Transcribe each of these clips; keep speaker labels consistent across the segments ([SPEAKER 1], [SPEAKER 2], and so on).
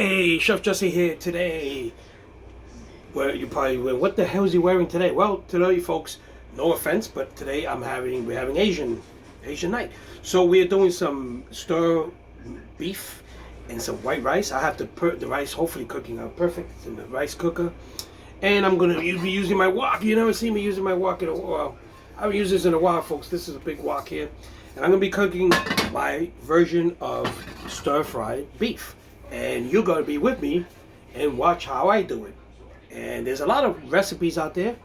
[SPEAKER 1] Hey, Chef Jesse here today. Well, you probably went, what the hell is he wearing today? Well, today, folks, no offense, but today we're having Asian night. So we're doing some stir beef and some white rice. I have the rice hopefully cooking out perfect. It's in the rice cooker, and I'm gonna be using my wok. You never see me using my wok in a while. I haven't used this in a while, folks. This is a big wok here, and I'm gonna be cooking my version of stir-fried beef. And you're going to be with me and watch how I do it. And there's a lot of recipes out there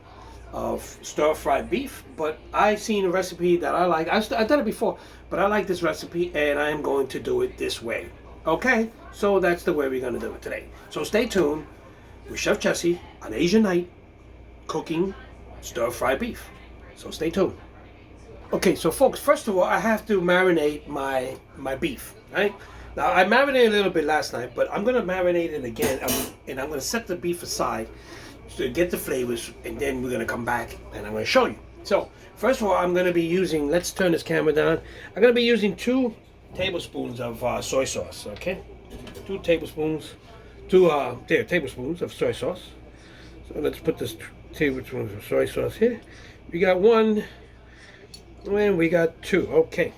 [SPEAKER 1] of stir-fried beef, but I seen a recipe that I like. I've done it before, but I like this recipe, and I am going to do it this way. Okay, so that's the way we're going to do it today. So stay tuned with Chef Jesse on Asian night cooking stir-fried beef. So stay tuned. Okay, so folks, first of all, I have to marinate my beef, right? Now, I marinated a little bit last night, but I'm going to marinate it again, and I'm going to set the beef aside to get the flavors, and then we're going to come back, and I'm going to show you. So, first of all, I'm going to be using, let's turn this camera down. I'm going to be using 2 tablespoons of soy sauce, okay? 2 tablespoons of soy sauce. So, let's put this tablespoons of soy sauce here. We got 1, and we got 2, okay.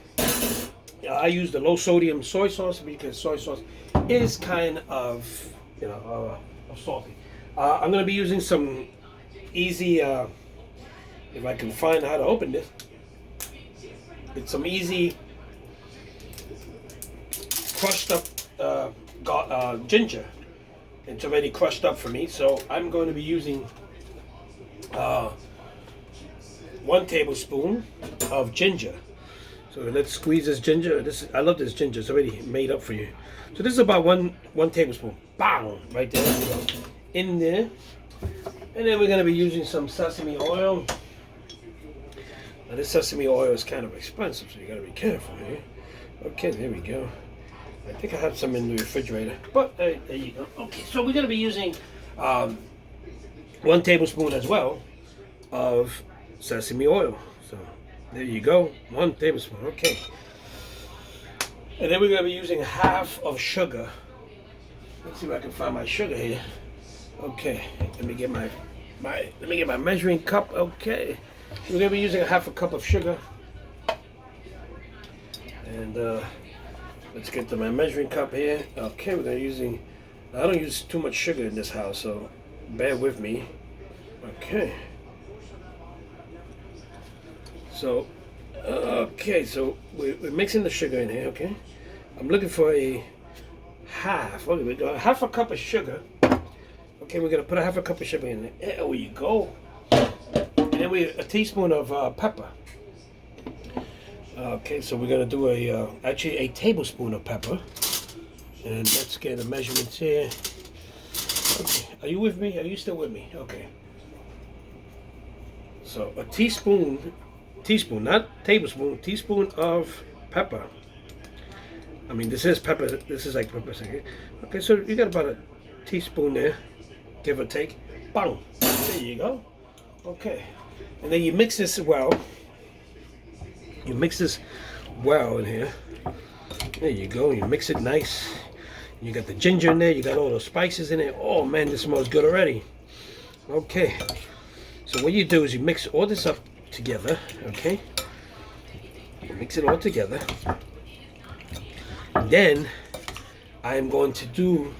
[SPEAKER 1] I use the low sodium soy sauce because soy sauce is kind of, salty. I'm going to be using some easy, if I can find how to open this, it's some easy crushed up ginger. It's already crushed up for me, so I'm going to be using 1 tablespoon of ginger. So let's squeeze this ginger. I love this ginger. It's already made up for you. So this is about one tablespoon. Bang! Right there. In there. And then we're going to be using some sesame oil. Now this sesame oil is kind of expensive, so you got to be careful here. Okay, there we go. I think I have some in the refrigerator. But there you go. Okay, so we're going to be using 1 tablespoon as well of sesame oil. So there you go, 1 tablespoon, okay. And then we're going to be using half of sugar. Let's see if I can find my sugar here. Okay, let me get my measuring cup. Okay, we're going to be using a half a cup of sugar. And let's get to my measuring cup here. Okay, we're going to using. I don't use too much sugar in this house, so bear with me. Okay. So, okay, so we're mixing the sugar in here, okay? I'm looking for a half a cup of sugar. Okay, we're going to put a half a cup of sugar in there. There we go. And then a teaspoon of pepper. Okay, so we're going to do actually a tablespoon of pepper. And let's get the measurements here. Okay, are you with me? Are you still with me? Okay. So a teaspoon, not tablespoon, teaspoon of pepper. I mean, this is pepper, this is like pepper. Okay, so you got about a teaspoon there, give or take. Bang! There you go. Okay. And then you mix this well. You mix this well in here. There you go. You mix it nice. You got the ginger in there, you got all those spices in there. Oh man, this smells good already. Okay. So what you do is you mix all this up together, okay? You mix it all together. And then I'm going to do,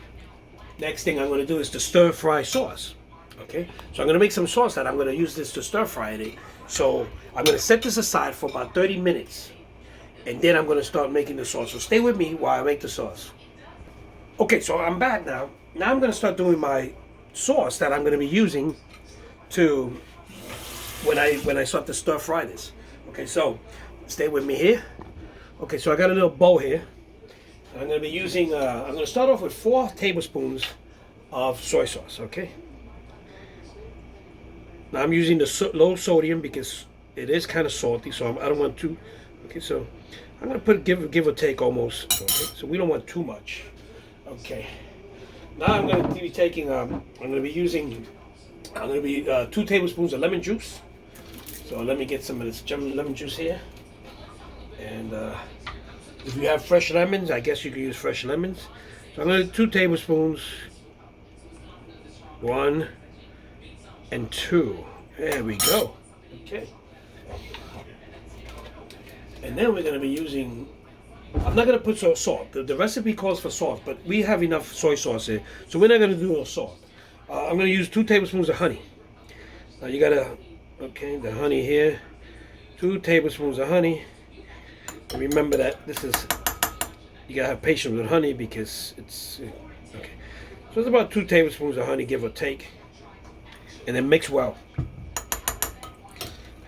[SPEAKER 1] next thing I'm going to do is the stir fry sauce, okay? So I'm going to make some sauce that I'm going to use this to stir fry it. So I'm going to set this aside for about 30 minutes. And then I'm going to start making the sauce. So stay with me while I make the sauce. Okay, so I'm back now. Now I'm going to start doing my sauce that I'm going to be using to when I start to stir fry this. Okay, so stay with me here. Okay, so I got a little bowl here. I'm going to be using, I'm going to start off with 4 tablespoons of soy sauce, okay? Now I'm using the low sodium because it is kind of salty, so I don't want to. Okay, so I'm going to put give or take almost, okay? So we don't want too much. Okay. Now I'm going to be taking, I'm going to be using 2 tablespoons of lemon juice. So let me get some of this lemon juice here. And if you have fresh lemons, I guess you can use fresh lemons. So I'm going to do 2 tablespoons. 1 and 2. There we go. Okay. And then we're going to be using, I'm not going to put salt. The recipe calls for salt, but we have enough soy sauce here, so we're not going to do no salt. I'm going to use 2 tablespoons of honey. Now you got to, okay, the honey here. 2 tablespoons of honey. Remember that this is, you got to have patience with honey because it's, okay. So it's about 2 tablespoons of honey, give or take. And then mix well.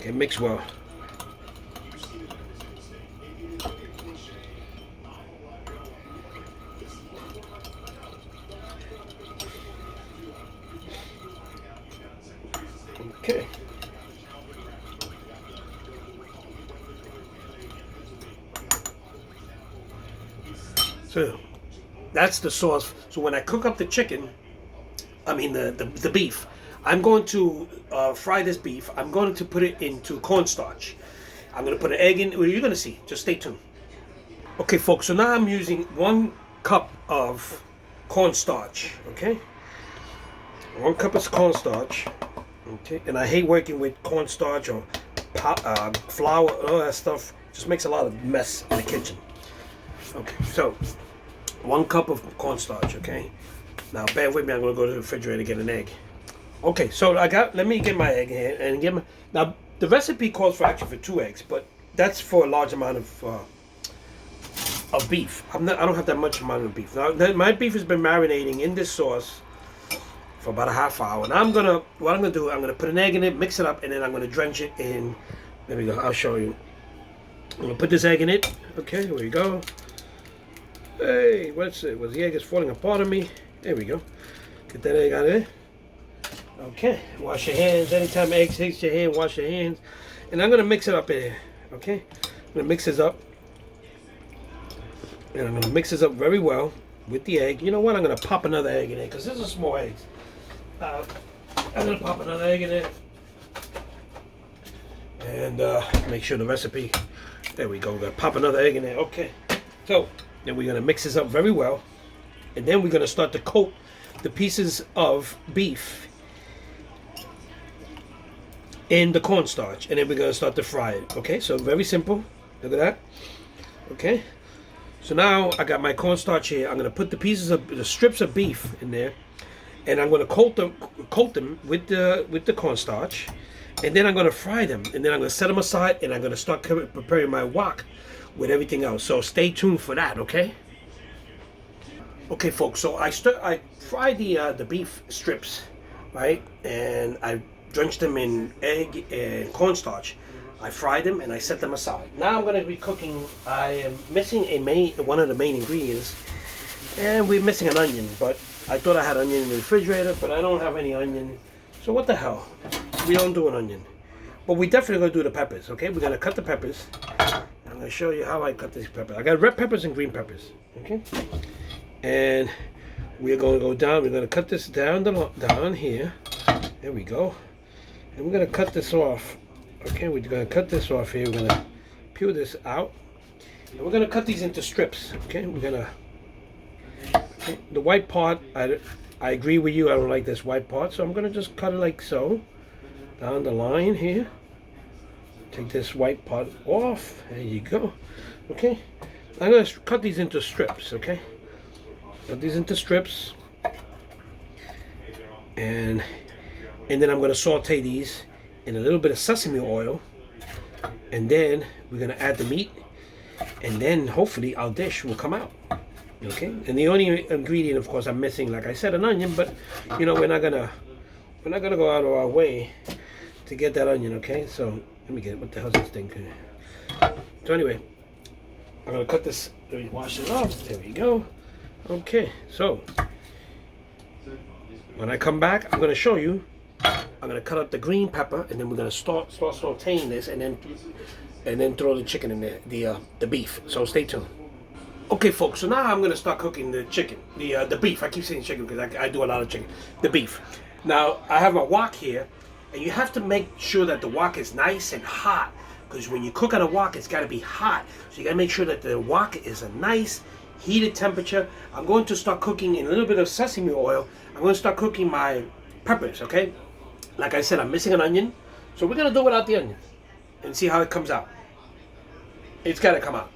[SPEAKER 1] Okay, mix well. Okay. So that's the sauce. So when I cook up the chicken, I mean the beef, I'm going to fry this beef. I'm going to put it into cornstarch. I'm going to put an egg in. Well, you're going to see. Just stay tuned. Okay, folks. So now I'm using 1 cup of cornstarch. Okay, 1 cup of cornstarch. Okay, and I hate working with cornstarch or flour, all that stuff. Just makes a lot of mess in the kitchen. Okay, so 1 cup of cornstarch. Okay, now bear with me. I'm going to go to the refrigerator and get an egg. Okay, so let me get my egg here and get my, now the recipe calls for actually for 2 eggs, but that's for a large amount of beef. I don't have that much amount of beef. Now my beef has been marinating in this sauce for about a half hour. Now what I'm gonna do, I'm gonna put an egg in it, mix it up, and then I'm gonna drench it in, there we go, I'll show you. I'm gonna put this egg in it. Okay, here we go. Hey, what's it? The egg is falling apart on me. There we go. Get that egg out of there. Okay, wash your hands. Anytime eggs hits your hand, wash your hands. And I'm gonna mix it up in here. Okay, I'm gonna mix this up. And I'm gonna mix this up very well with the egg. You know what? I'm gonna pop another egg in there because this is small eggs. I'm gonna pop another egg in there. And make sure the recipe, there we go. We're gonna pop another egg in there. Okay, so then we're gonna mix this up very well. And then we're gonna start to coat the pieces of beef in the cornstarch, and then we're gonna start to fry it. Okay, so very simple. Look at that. Okay, so now I got my cornstarch here. I'm gonna put the strips of beef in there, and I'm gonna coat them with the cornstarch, and then I'm gonna fry them, and then I'm gonna set them aside, and I'm gonna start preparing my wok with everything else. So stay tuned for that. Okay. Okay, folks. So I fried the beef strips, right, and I drenched them in egg and cornstarch. I fried them and I set them aside. Now I'm going to be cooking. I am missing one of the main ingredients, and we're missing an onion. But I thought I had onion in the refrigerator, but I don't have any onion. So what the hell? We don't do an onion, but we definitely going to do the peppers. Okay, we're going to cut the peppers. I'm going to show you how I cut these peppers. I got red peppers and green peppers. Okay, and we're going to go down. We're going to cut this down here. There we go. And we're going to cut this off. Okay, we're going to cut this off here. We're going to peel this out. And we're going to cut these into strips. Okay, we're going to... Okay, the white part, I agree with you. I don't like this white part. So I'm going to just cut it like so. Down the line here. Take this white part off. There you go. Okay. I'm going to cut these into strips. Okay. Cut these into strips. And then I'm going to saute these in a little bit of sesame oil, and then we're going to add the meat, and then hopefully our dish will come out. Okay, and the only ingredient, of course, I'm missing, like I said, an onion, but you know, we're not gonna go out of our way to get that onion. Okay, so let me get, what the hell is this thing? So anyway, I'm gonna cut this. Let me wash it off. There we go. Okay, so when I come back, I'm gonna show you. I'm gonna cut up the green pepper, and then we're gonna start sauteing this, and then throw the chicken in there, the beef. So stay tuned. Okay, folks. So now I'm gonna start cooking the chicken, the beef. I keep saying chicken because I do a lot of chicken. The beef. Now I have a wok here, and you have to make sure that the wok is nice and hot, because when you cook on a wok, it's got to be hot. So you gotta make sure that the wok is a nice, heated temperature. I'm going to start cooking in a little bit of sesame oil. I'm going to start cooking my peppers, okay? Like I said, I'm missing an onion, so we're going to do without the onion and see how it comes out. It's got to come out.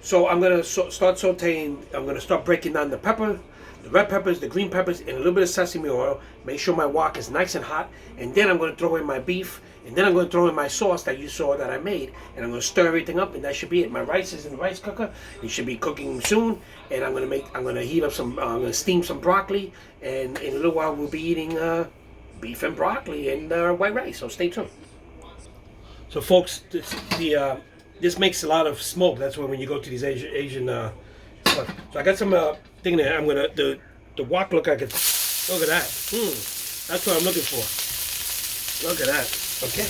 [SPEAKER 1] So I'm going to start sauteing. I'm going to start breaking down the pepper, the red peppers, the green peppers, and a little bit of sesame oil. Make sure my wok is nice and hot. And then I'm going to throw in my beef. And then I'm going to throw in my sauce that you saw that I made. And I'm going to stir everything up, and that should be it. My rice is in the rice cooker. It should be cooking soon. And I'm going to heat up some, I'm going to steam some broccoli. And in a little while, we'll be eating beef and broccoli and white rice. So stay tuned. So folks, this makes a lot of smoke. That's why when you go to these Asian stuff. So I got some thing there. I'm gonna the wok look like it's. Look at that. That's what I'm looking for. Look at that. Okay.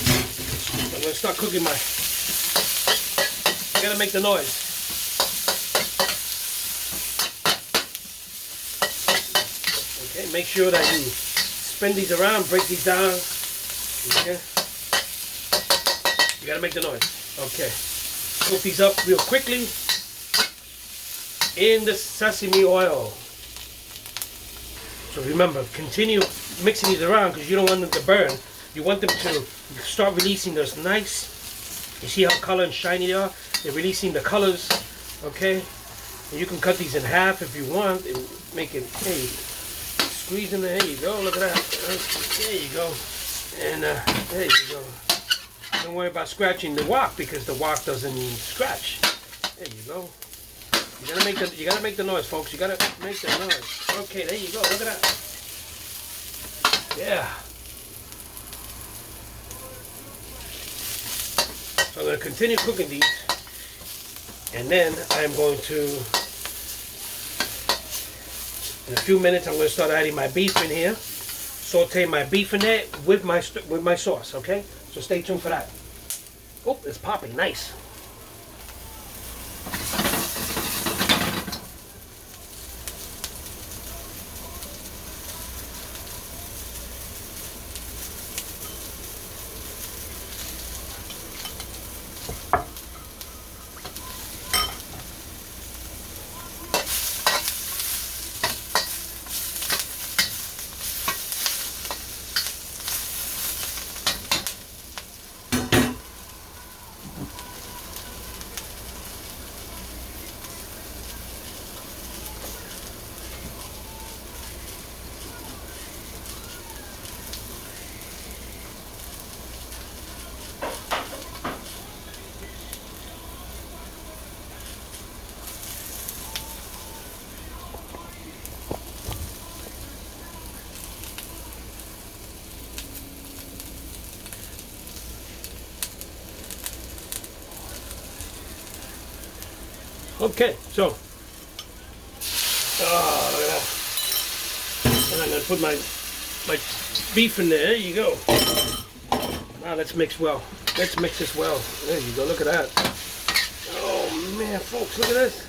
[SPEAKER 1] I'm gonna start cooking my. I gotta make the noise. Okay. Make sure that you spin these around, break these down. Okay. You gotta make the noise. Okay. Cook these up real quickly in the sesame oil. So remember, continue mixing these around because you don't want them to burn. You want them to start releasing those nice, you see how color and shiny they are? They're releasing the colors, okay? And you can cut these in half if you want and make it, hey, squeeze in there, there you go, look at that. There you go. And there you go. Don't worry about scratching the wok because the wok doesn't scratch. There you go. You gotta make the noise, folks. You gotta make the noise. Okay, there you go. Look at that. Yeah. So I'm gonna continue cooking these, and then I'm going to, in a few minutes, I'm gonna start adding my beef in here. Saute my beef in there with my sauce. Okay. So stay tuned for that. Oh, it's popping. Nice. Okay, so, look at that. And I'm going to put my beef in there. There you go. Now let's mix well. Let's mix this well. There you go. Look at that. Oh man, folks, look at this.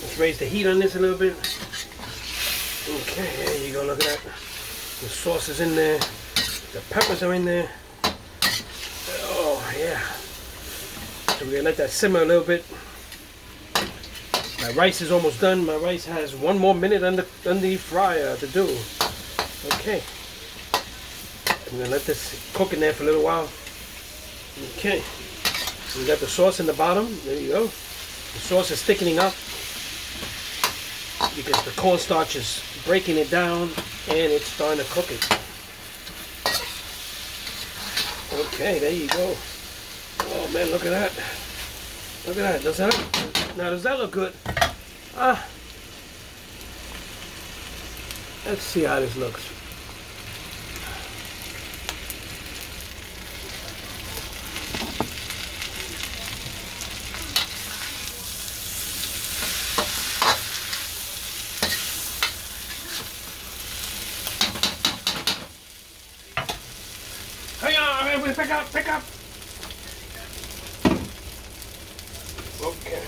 [SPEAKER 1] Let's raise the heat on this a little bit. Okay, there you go. Look at that. The sauce is in there. The peppers are in there. Oh yeah. So we're gonna let that simmer a little bit. My rice is almost done. My rice has 1 more minute on the fryer to do. Okay. I'm gonna let this cook in there for a little while. Okay. So we got the sauce in the bottom. There you go. The sauce is thickening up because the cornstarch is breaking it down and it's starting to cook it. Okay, there you go. Oh man, look at that. Look at that. Does that look good? Let's see how this looks. Hang on, pick up. Okay.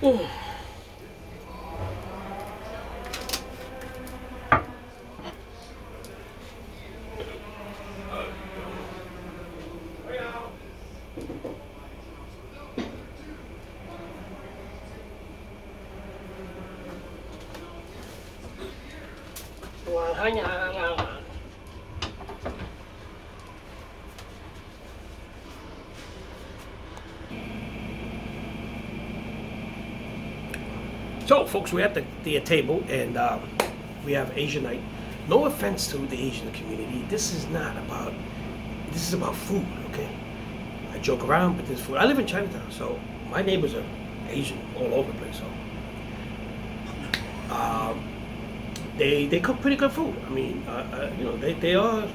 [SPEAKER 1] Oh. So, folks, we're at the table, and we have Asian night. No offense to the Asian community. This is about food, okay? I joke around, but this food. I live in Chinatown, so my neighbors are Asian all over the place. So, they cook pretty good food. I mean, you know, they are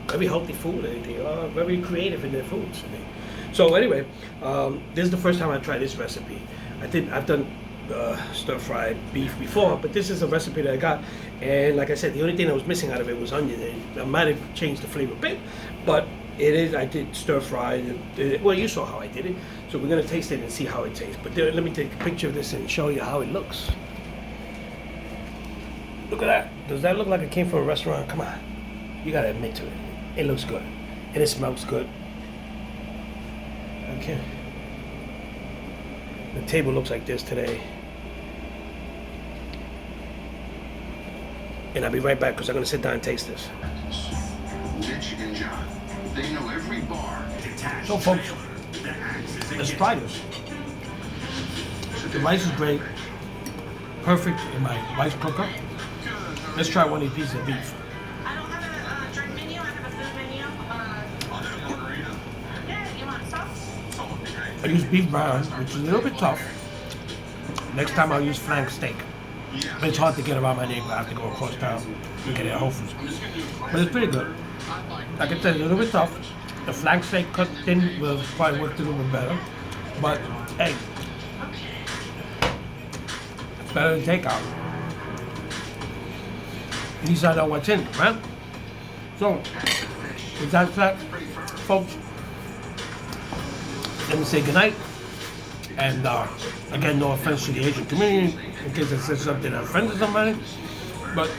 [SPEAKER 1] very healthy food. They are very creative in their foods. So anyway, this is the first time I tried this recipe. I've done stir-fried beef before, but this is a recipe that I got, and like I said, the only thing that was missing out of it was onion. And I might have changed the flavor a bit, but I did stir-fried. Well, you saw how I did it, so we're gonna taste it and see how it tastes. But let me take a picture of this and show you how it looks. Look at that. Does that look like it came from a restaurant? Come on, you gotta admit to it. It looks good, and it smells good. Okay. The table looks like this today. And I'll be right back because I'm going to sit down and taste this.
[SPEAKER 2] Mitch and John, they know every bar.
[SPEAKER 1] So, folks, let's try this. The rice is great. Perfect in my rice cooker. Let's try one of these pieces of beef.
[SPEAKER 3] I don't have a drink menu, I have a food menu. Yeah, you want sauce?
[SPEAKER 1] I use beef brown, which is a little bit tough. Next time I'll use flank steak. But it's hard to get around my neighbor. I have to go across town and get it at Whole Foods. But it's pretty good. Like I said, a little bit tough. The flank steak cooked in will probably work a little bit better. But hey, it's better than takeout. At least I know what's in it, right? So, with that said, folks, let me say goodnight. And again, no offense to the Asian community in case I said something that offended somebody. But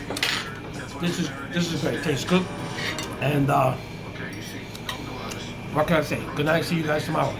[SPEAKER 1] this is great. It tastes good. And what can I say? Good night. See you guys tomorrow.